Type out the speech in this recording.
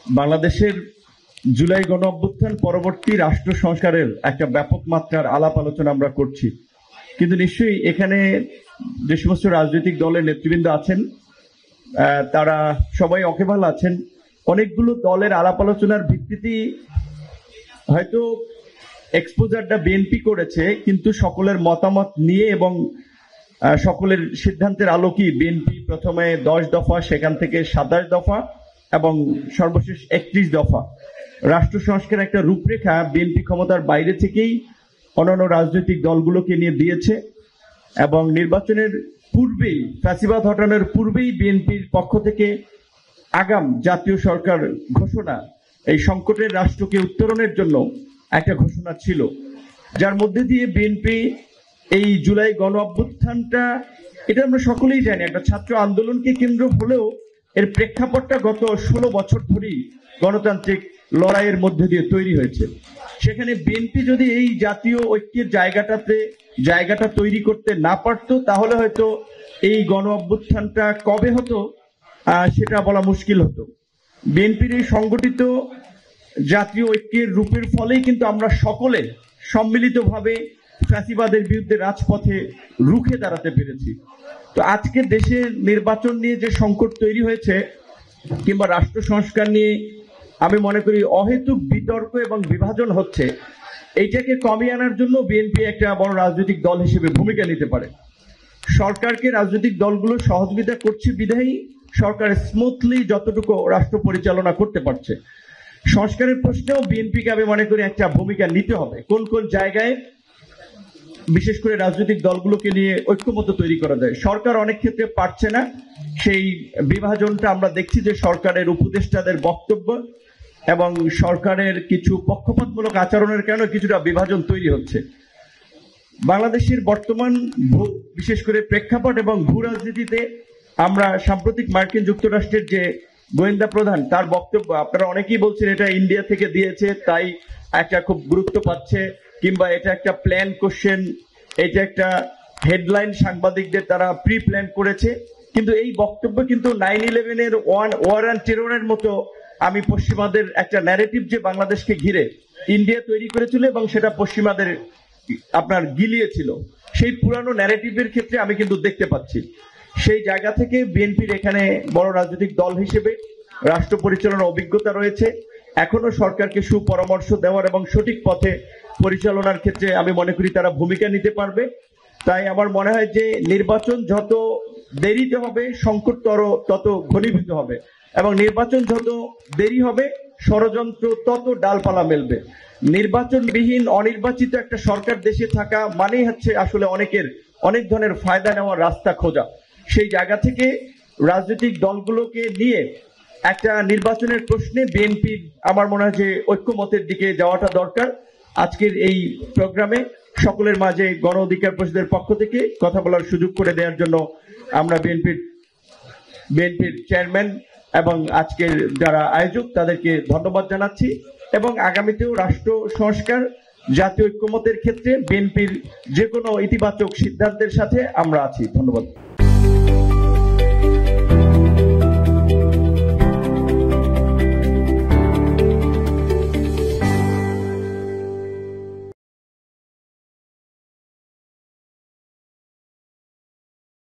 বাংলাদেশের জুলাই গণ অভ্যুত্থান পরবর্তী রাষ্ট্র সংস্কারের একটা ব্যাপক মাত্রার আলাপ আলোচনা আমরা করছি, কিন্তু নিশ্চয়ই এখানে যে সমস্ত রাজনৈতিক দলের নেতৃবৃন্দ আছেন তারা সবাই অকেবাল আছেন। অনেকগুলো দলের আলাপ আলোচনার ভিত্তিতে হয়তো এক্সপোজারটা বিএনপি করেছে, কিন্তু সকলের মতামত নিয়ে এবং সকলের সিদ্ধান্তের আলোকেই বিএনপি প্রথমে 10 দফা, সেখান থেকে 27 দফা এবং সর্বশেষ 31 দফা রাষ্ট্র সংস্কারের একটা রূপরেখা বিএনপি ক্ষমতার বাইরে থেকেই অন্যান্য রাজনৈতিক দলগুলোকে নিয়ে দিয়েছে। এবং নির্বাচনের পূর্বেই, ফ্যাসিবাদ হটানোর পূর্বেই বিএনপির পক্ষ থেকে আগাম জাতীয় সরকার ঘোষণা, এই সংকটের রাষ্ট্রকে উত্তরণের জন্য একটা ঘোষণা ছিল, যার মধ্যে দিয়ে বিএনপি এই জুলাই গণ অভ্যুত্থানটা, এটা আমরা সকলেই জানি, একটা ছাত্র আন্দোলনকে কেন্দ্র হলেও এর প্রেক্ষাপটটা গত 16 বছর ধরেই গণতান্ত্রিক লড়াইয়ের মধ্যে দিয়ে তৈরি হয়েছে। সেখানে বিএনপি যদি এই জাতীয় ঐক্যের জায়গাটা তৈরি করতে না পারত, তাহলে হয়তো এই গণ অভ্যুত্থানটা কবে হতো সেটা বলা মুশকিল হতো। বিএনপির এই সংগঠিত জাতীয় ঐক্যের রূপের ফলেই কিন্তু আমরা সকলে সম্মিলিতভাবে ফ্যাসিবাদের বিরুদ্ধে রাজপথে রুখে দাঁড়াতে পেরেছি। তো আজকে দেশে নির্বাচন নিয়ে যে সংকট তৈরি হয়েছে কিংবা রাষ্ট্র সংস্কার নিয়ে আমি মনে করি অহেতুক বিতর্ক এবং বিভাজন হচ্ছে, এইটাকে কমিয়ে আনার জন্য বিএনপি একটা বড় রাজনৈতিক দল হিসেবে ভূমিকা নিতে পারে। সরকারকে রাজনৈতিক দলগুলো সহযোগিতা করছে বিধায়ী সরকার স্মুথলি যতটুকু রাষ্ট্র পরিচালনা করতে পারছে। সংস্কারের প্রশ্নেও বিএনপিকে আমি মনে করি একটা ভূমিকা নিতে হবে। কোন কোন জায়গায় বিশেষ করে রাজনৈতিক দলগুলোকে নিয়ে ঐক্যমত্য তৈরি করা যায়। সরকার অনেক ক্ষেত্রে পারছে না, সেই বিভাজনটা আমরা দেখছি যে সরকারের উপদেষ্টাদের বক্তব্য এবং সরকারের কিছু পক্ষপাতমূলক আচরণের কারণে কিছুটা বিভাজন তৈরি হচ্ছে। বাংলাদেশের বর্তমান বিশেষ করে প্রেক্ষাপট এবং ভূ রাজনীতিতে আমরা সাম্প্রতিক মার্কিন যুক্তরাষ্ট্রের যে গোয়েন্দা প্রধান, তার বক্তব্য আপনারা অনেকেই বলছেন এটা ইন্ডিয়া থেকে দিয়েছে তাই একটা খুব গুরুত্ব পাচ্ছে, কিংবা এটা একটা প্ল্যান কোশ্চেন, এটা একটা হেডলাইন সাংবাদিকদের তারা প্রি প্ল্যান করেছে। কিন্তু এই বক্তব্য কিন্তু 9/11-এর ওয়ার অ্যান্ড টেররের মতো আমি পশ্চিমাদের একটা ন্যারেটিভ যে বাংলাদেশকে ঘিরে ইন্ডিয়া তৈরি করেছিল এবং সেটা পশ্চিমাদের আপনার গিলিয়েছিল, সেই পুরানো ন্যারেটিভের ক্ষেত্রে আমি কিন্তু দেখতে পাচ্ছি। সেই জায়গা থেকে বিএনপির এখানে বড় রাজনৈতিক দল হিসেবে রাষ্ট্র পরিচালনার অভিজ্ঞতা রয়েছে, এখনো সরকারকে সুপরামর্শ দেওয়ার এবং সঠিক পথে পরিচালনার ক্ষেত্রে আমি মনে করি তারা ভূমিকা নিতে পারবে। তাই আমার মনে হয় যে নির্বাচন যত দেরিতে হবে সংকট তত ঘনীভূত হবে, এবং নির্বাচন যত দেরি হবে ষড়যন্ত্র তত ডালপালা মেলবে। নির্বাচনবিহীন অনির্বাচিত একটা সরকার দেশে থাকা মানেই হচ্ছে আসলে অনেক ধরনের ফায়দা নেওয়ার রাস্তা খোঁজা। সেই জায়গা থেকে রাজনৈতিক দলগুলোকে নিয়ে একটা নির্বাচনের প্রশ্নে বিএনপির আমার মনে হয় যে ঐক্যমতের দিকে যাওয়াটা দরকার। আজকের এই প্রোগ্রামে সকলের মাঝে গণ অধিকার পরিষদের পক্ষ থেকে কথা বলার সুযোগ করে দেওয়ার জন্য আমরা বিএনপির চেয়ারম্যান এবং আজকের যারা আয়োজক তাদেরকে ধন্যবাদ জানাচ্ছি, এবং আগামীতেও রাষ্ট্র সংস্কার জাতীয় ঐক্যমতের ক্ষেত্রে বিএনপির যে কোনো ইতিবাচক সিদ্ধান্তের সাথে আমরা আছি। ধন্যবাদ।